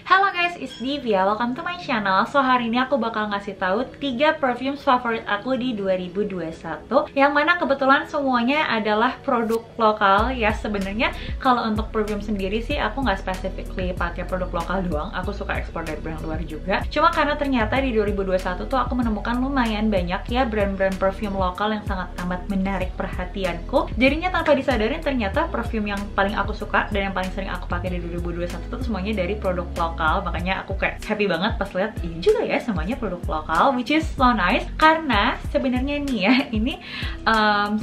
Hello guys, it's Divya. Welcome to my channel. So hari ini aku bakal ngasih tahu 3 perfume favorit aku di 2021. Yang mana kebetulan semuanya adalah produk lokal ya. Sebenarnya kalau untuk perfume sendiri sih aku nggak specifically pakai produk lokal doang. Aku suka ekspor dari brand luar juga. Cuma karena ternyata di 2021 tuh aku menemukan lumayan banyak ya brand-brand perfume lokal yang sangat amat menarik perhatianku. Jadinya tanpa disadarin ternyata perfume yang paling aku suka dan yang paling sering aku pakai di 2021 tuh semuanya dari produk lokal. Makanya aku kayak happy banget pas lihat ini juga ya semuanya produk lokal, which is so nice. Karena sebenarnya nih ya ini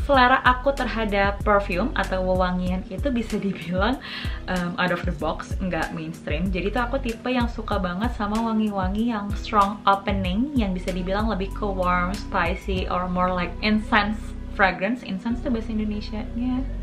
selera aku terhadap perfume atau wewangian itu bisa dibilang out of the box, nggak mainstream. Jadi tuh aku tipe yang suka banget sama wangi-wangi yang strong opening, yang bisa dibilang lebih ke warm, spicy, or more like incense fragrance. Incense tuh bahasa Indonesianya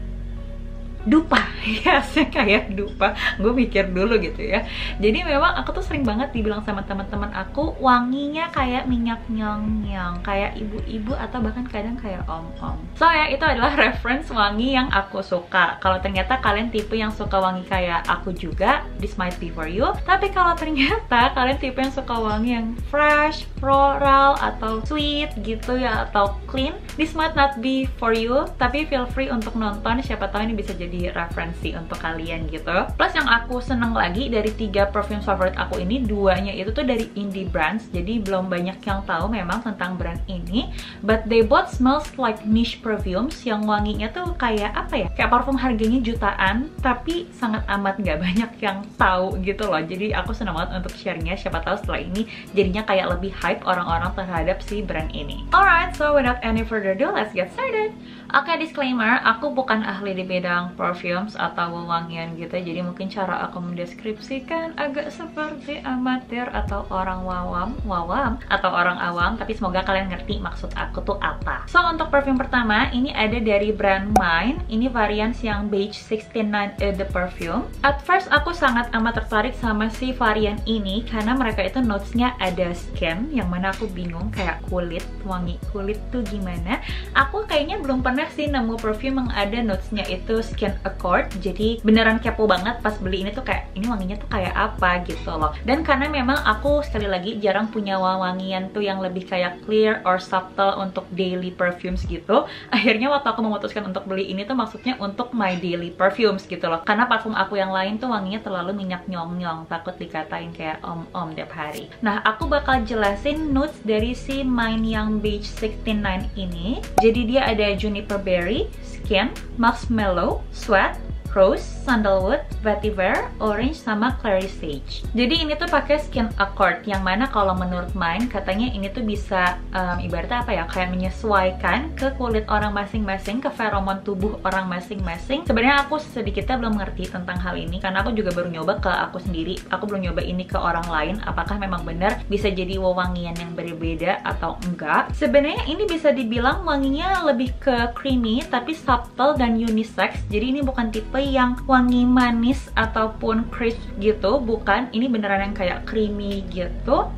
dupa, ya kayak dupa. Gue mikir dulu gitu ya. Jadi memang aku tuh sering banget dibilang sama teman-teman aku wanginya kayak minyak nyong-nyong, kayak ibu-ibu atau bahkan kadang kayak om-om. So ya itu adalah reference wangi yang aku suka. Kalau ternyata kalian tipe yang suka wangi kayak aku juga, this might be for you. Tapi kalau ternyata kalian tipe yang suka wangi yang fresh, floral atau sweet gitu ya, atau clean, this might not be for you. Tapi feel free untuk nonton, siapa tahu ini bisa jadi referensi untuk kalian gitu. Plus yang aku seneng lagi dari 3 perfume favorit aku ini, 2-nya itu tuh dari indie brands. Jadi belum banyak yang tahu memang tentang brand ini, but they both smells like niche perfumes yang wanginya tuh kayak apa ya, kayak parfum harganya jutaan tapi sangat amat gak banyak yang tahu gitu loh. Jadi aku seneng banget untuk share-nya, siapa tahu setelah ini jadinya kayak lebih hype orang-orang terhadap si brand ini. Alright, so without any further ado, let's get started. Oke, disclaimer, aku bukan ahli di bidang perfumes atau wewangian gitu, jadi mungkin cara aku mendeskripsikan agak seperti amatir atau orang wawam atau orang awam, tapi semoga kalian ngerti maksud aku tuh apa. So untuk perfume pertama ini ada dari brand Mine. Ini varian yang Beige 69 The Perfume. At first aku sangat amat tertarik sama si varian ini karena mereka itu notesnya ada skin, yang mana aku bingung kayak kulit, wangi kulit tuh gimana. Aku kayaknya belum pernah sih nemu perfume yang ada notesnya itu skin accord. Jadi beneran kepo banget pas beli ini tuh kayak ini wanginya tuh kayak apa gitu loh. Dan karena memang aku sekali lagi jarang punya wangian tuh yang lebih kayak clear or subtle untuk daily perfumes gitu, akhirnya waktu aku memutuskan untuk beli ini tuh maksudnya untuk my daily perfumes gitu loh. Karena parfum aku yang lain tuh wanginya terlalu minyak nyong-nyong, takut dikatain kayak om-om tiap hari. Nah aku bakal jelasin notes dari si Mine yang Beige 69 ini. Jadi dia ada juniper berry, skin, marshmallow, sweat, rose, sandalwood, vetiver, orange, sama clary sage. Jadi ini tuh pakai skin accord, yang mana kalau menurut Mine katanya ini tuh bisa ibaratnya apa ya, kayak menyesuaikan ke kulit orang masing-masing, ke feromon tubuh orang masing-masing. Sebenarnya aku sedikitnya belum ngerti tentang hal ini karena aku juga baru nyoba ke aku sendiri. Aku belum nyoba ini ke orang lain, apakah memang benar bisa jadi wewangian yang berbeda atau enggak. Sebenarnya ini bisa dibilang wanginya lebih ke creamy tapi subtle dan unisex. Jadi ini bukan tipe yang wangi manis ataupun crisp gitu, bukan. Ini beneran yang kayak creamy gitu.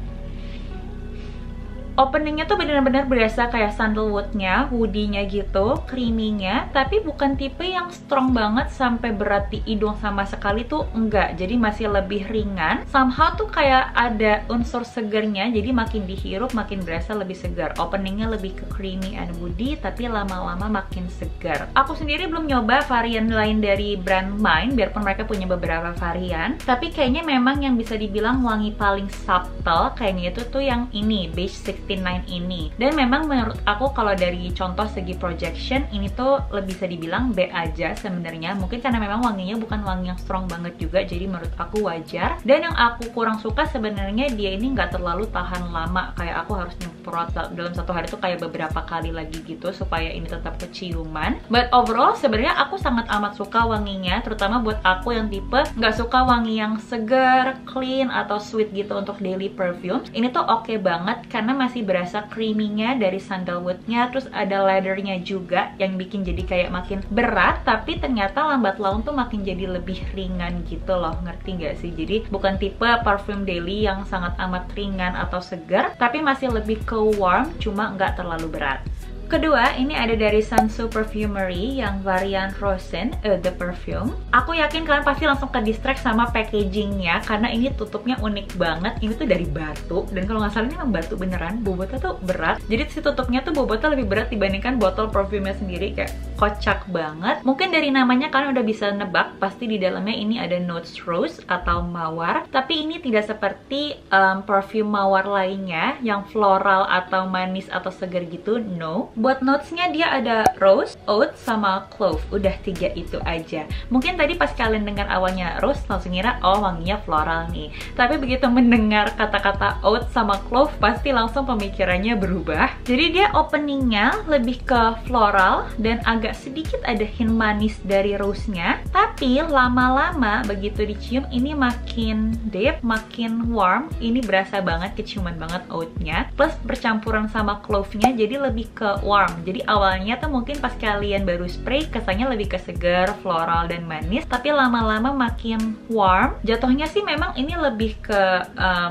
Openingnya tuh benar-benar berasa kayak sandalwoodnya, woody-nya gitu, creamy-nya, tapi bukan tipe yang strong banget sampai berat di hidung sama sekali tuh enggak. Jadi masih lebih ringan. Somehow tuh kayak ada unsur segernya, jadi makin dihirup makin berasa lebih segar. Openingnya lebih ke creamy and woody, tapi lama-lama makin segar. Aku sendiri belum nyoba varian lain dari brand Mine, biarpun mereka punya beberapa varian, tapi kayaknya memang yang bisa dibilang wangi paling subtle kayaknya itu tuh yang ini, Beige 69 ini. Dan memang menurut aku kalau dari contoh segi projection ini tuh lebih bisa dibilang B aja sebenarnya. Mungkin karena memang wanginya bukan wangi yang strong banget juga, jadi menurut aku wajar. Dan yang aku kurang suka sebenarnya dia ini nggak terlalu tahan lama, kayak aku harus nyemprot dalam satu hari tuh kayak beberapa kali lagi gitu supaya ini tetap keciuman. But overall sebenarnya aku sangat amat suka wanginya, terutama buat aku yang tipe nggak suka wangi yang segar, clean atau sweet gitu untuk daily perfume. Ini tuh oke banget karena masih berasa creamy-nya dari sandalwood-nya, terus ada leather-nya juga yang bikin jadi kayak makin berat, tapi ternyata lambat laun tuh makin jadi lebih ringan gitu loh, ngerti nggak sih? Jadi bukan tipe parfum daily yang sangat amat ringan atau segar, tapi masih lebih ke warm, cuma nggak terlalu berat. Kedua, ini ada dari Sansu Perfumery yang varian Rosin The Perfume. Aku yakin kalian pasti langsung ke distract sama packagingnya karena ini tutupnya unik banget. Ini tuh dari batu, dan kalau nggak salah ini memang batu beneran. Bobotnya tuh berat, jadi si tutupnya tuh bobotnya lebih berat dibandingkan botol parfumnya sendiri. Kayak kocak banget. Mungkin dari namanya kalian udah bisa nebak, pasti di dalamnya ini ada notes rose atau mawar. Tapi ini tidak seperti parfum mawar lainnya yang floral atau manis atau segar gitu, no. Buat notesnya dia ada rose, oat, sama clove. Udah 3 itu aja. Mungkin tadi pas kalian dengar awalnya rose langsung ngira oh wanginya floral nih. Tapi begitu mendengar kata-kata oat sama clove pasti langsung pemikirannya berubah. Jadi dia openingnya lebih ke floral dan agak sedikit ada hint manis dari rose-nya. Tapi lama-lama begitu dicium ini makin deep, makin warm. Ini berasa banget, keciuman banget oat-nya. Plus bercampuran sama clove-nya jadi lebih ke warm. Jadi awalnya tuh mungkin pas kalian baru spray kesannya lebih ke segar, floral, dan manis. Tapi lama-lama makin warm. Jatuhnya sih memang ini lebih ke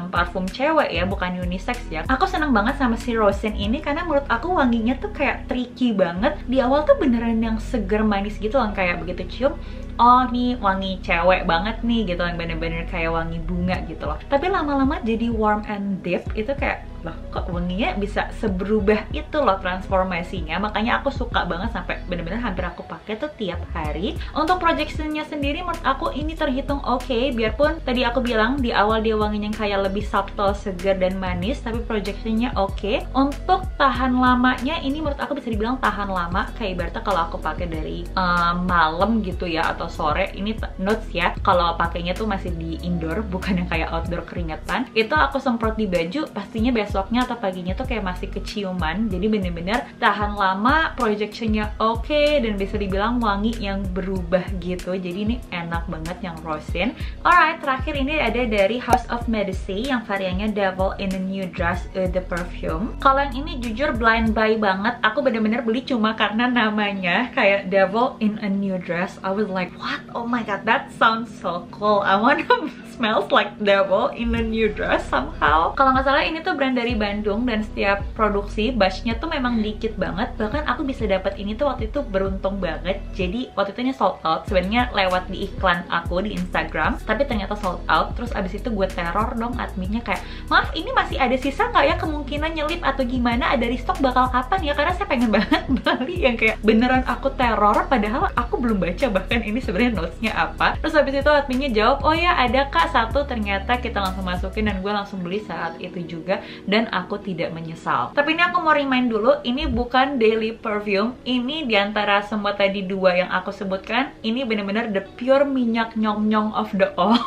parfum cewek ya, bukan unisex ya. Aku seneng banget sama si Rosin ini karena menurut aku wanginya tuh kayak tricky banget. Di awal tuh beneran yang segar manis gitu loh, kayak begitu cium oh nih wangi cewek banget nih gitu, yang bener-bener kayak wangi bunga gitu loh. Tapi lama-lama jadi warm and deep, itu kayak loh kok wanginya bisa seberubah itu loh transformasinya. Makanya aku suka banget sampai bener-bener hampir aku pakai tuh tiap hari. Untuk projectionnya sendiri menurut aku ini terhitung oke, biarpun tadi aku bilang di awal dia wanginya kayak lebih subtle, segar, dan manis, tapi projectionnya oke. Untuk tahan lamanya ini menurut aku bisa dibilang tahan lama, kayak ibaratnya kalau aku pakai dari malam gitu ya atau sore, ini notes ya, kalau pakainya tuh masih di indoor bukan yang kayak outdoor keringetan, itu aku semprot di baju pastinya besoknya atau paginya tuh kayak masih keciuman. Jadi bener-bener tahan lama, projectionnya oke, dan bisa dibilang wangi yang berubah gitu. Jadi ini enak banget yang Rosin. Alright, terakhir ini ada dari House of Medici yang variannya Devil in a New Dress The Perfume. Kalau yang ini jujur blind buy banget, aku bener-bener beli cuma karena namanya kayak Devil in a New Dress. I was like, what? Oh my god, that sounds so cool. I wanna smells like devil in a new dress somehow. Kalau nggak salah ini tuh brand dari Bandung dan setiap produksi batchnya tuh memang dikit banget. Bahkan aku bisa dapat ini tuh waktu itu beruntung banget. Jadi waktu itu ini sold out. Sebenarnya lewat di iklan aku di Instagram, tapi ternyata sold out. Terus abis itu gue teror dong adminnya kayak, maaf ini masih ada sisa nggak ya, kemungkinan nyelip atau gimana, ada restock bakal kapan ya, karena saya pengen banget beli. Yang kayak beneran aku teror, padahal aku belum baca bahkan ini sebenarnya notesnya apa. Terus habis itu adminnya jawab, oh ya ada kak satu, ternyata kita langsung masukin dan gue langsung beli saat itu juga dan aku tidak menyesal. Tapi ini aku mau remind dulu, ini bukan daily perfume. Ini diantara semua tadi dua yang aku sebutkan, ini bener-bener the pure minyak nyong-nyong of the all.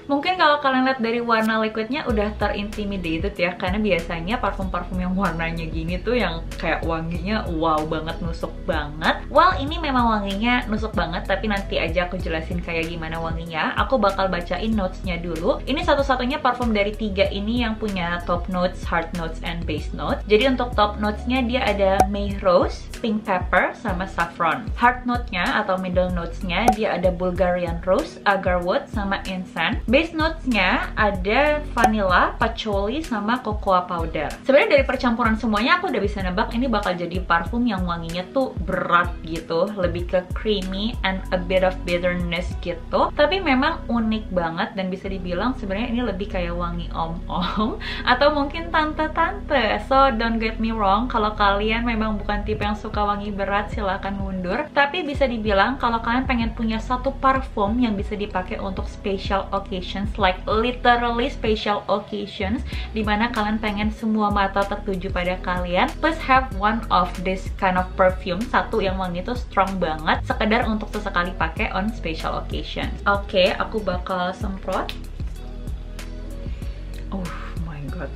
Mungkin kalau kalian lihat dari warna liquidnya udah terintimidated ya, karena biasanya parfum-parfum yang warnanya gini tuh yang kayak wanginya wow banget, nusuk banget. Well, ini memang wanginya nusuk banget, tapi nanti aja aku jelasin kayak gimana wanginya. Aku bakal bacain notesnya dulu. Ini satu-satunya parfum dari 3 ini yang punya top notes, heart notes, and base notes. Jadi untuk top notesnya dia ada May Rose, Pink Pepper, sama Saffron. Heart note-nya atau middle notes-nya dia ada Bulgarian Rose, Agarwood, sama Incense. Base notes-nya ada vanilla, patchouli, sama cocoa powder. Sebenarnya dari percampuran semuanya aku udah bisa nebak ini bakal jadi parfum yang wanginya tuh berat gitu, lebih ke creamy and a bit of bitterness gitu. Tapi memang unik banget dan bisa dibilang sebenarnya ini lebih kayak wangi om-om atau mungkin tante-tante. So don't get me wrong, kalau kalian memang bukan tipe yang suka wangi berat silahkan mundur. Tapi bisa dibilang kalau kalian pengen punya satu parfum yang bisa dipakai untuk special occasion, like literally special occasions, dimana kalian pengen semua mata tertuju pada kalian, please have one of this kind of perfume, satu yang wangi itu strong banget, sekedar untuk sesekali pakai on special occasion. Oke, aku bakal semprot. Oh my god,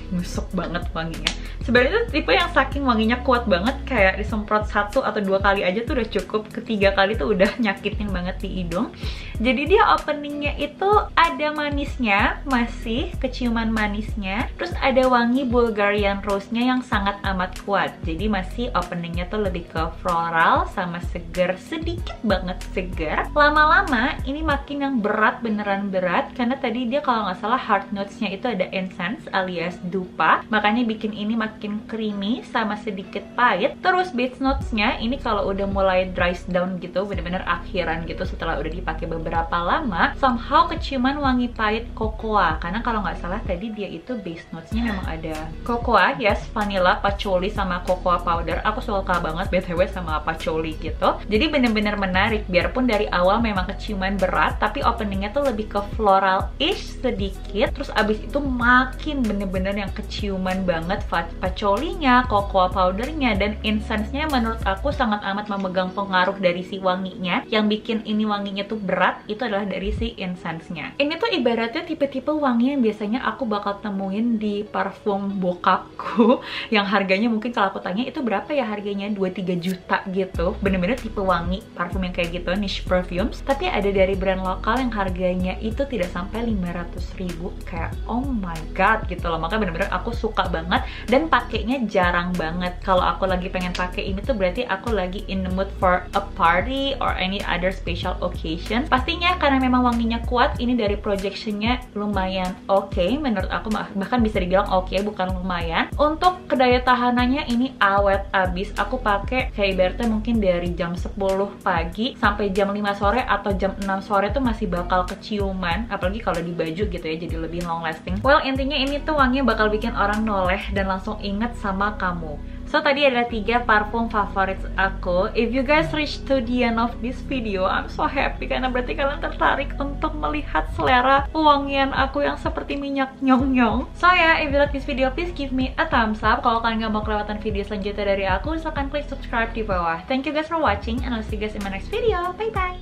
nusuk banget wanginya. Sebenarnya tipe yang saking wanginya kuat banget, kayak disemprot 1 atau 2 kali aja tuh udah cukup, ketiga kali tuh udah nyakitin banget di hidung. Jadi dia openingnya itu ada manisnya, masih keciuman manisnya, terus ada wangi Bulgarian Rose-nya yang sangat amat kuat. Jadi masih openingnya tuh lebih ke floral sama segar, sedikit banget segar. Lama-lama ini makin yang berat, beneran berat, karena tadi dia kalau nggak salah heart notes-nya itu ada incense alias dupa, makanya bikin ini makin creamy sama sedikit pahit. Terus base notes-nya ini kalau udah mulai dries down gitu, bener-bener akhiran gitu setelah udah dipakai beberapa lama, somehow keciuman wangi pahit cocoa. Karena kalau nggak salah tadi dia itu base notes-nya memang ada cocoa, yes, vanilla, patchouli sama cocoa powder. Aku suka banget BTW sama patchouli gitu. Jadi bener-bener menarik, biarpun dari awal memang keciuman berat, tapi openingnya tuh lebih ke floral-ish sedikit. Terus abis itu makin bener-bener yang keciuman banget patchouli-nya, cocoa powdernya, dan incense-nya menurut aku sangat amat memegang pengaruh dari si wanginya. Yang bikin ini wanginya tuh berat itu adalah dari si incense-nya. Ini tuh ibaratnya tipe-tipe wangi yang biasanya aku bakal temuin di parfum bokapku yang harganya mungkin kalau aku tanya itu berapa ya harganya, 2-3 juta gitu. Bener-bener tipe wangi parfum yang kayak gitu, niche perfumes. Tapi ada dari brand lokal yang harganya itu tidak sampai 500.000, kayak oh my god gitu loh. Maka bener-bener aku suka banget dan pakainya jarang banget. Kalau aku lagi pengen pakai ini tuh berarti aku lagi in the mood for a party or any other special occasion. Pastinya karena memang wanginya kuat, ini dari projectionnya lumayan oke. Menurut aku bahkan bisa dibilang oke, bukan lumayan. Untuk kedaya tahanannya ini awet abis. Aku pakai kayak ibaratnya mungkin dari jam 10 pagi sampai jam 5 sore atau jam 6 sore tuh masih bakal keciuman. Apalagi kalau di baju gitu ya, jadi lebih long lasting. Well, intinya ini tuh wanginya bakal bikin orang noleh dan langsung inget sama kamu. So tadi adalah 3 parfum favorit aku. If you guys reach to the end of this video, I'm so happy karena berarti kalian tertarik untuk melihat selera wangian aku yang seperti minyak nyong-nyong. So ya, if you like this video, please give me a thumbs up. Kalau kalian gak mau kelewatan video selanjutnya dari aku, silahkan klik subscribe di bawah. Thank you guys for watching and I'll see you guys in my next video. Bye bye!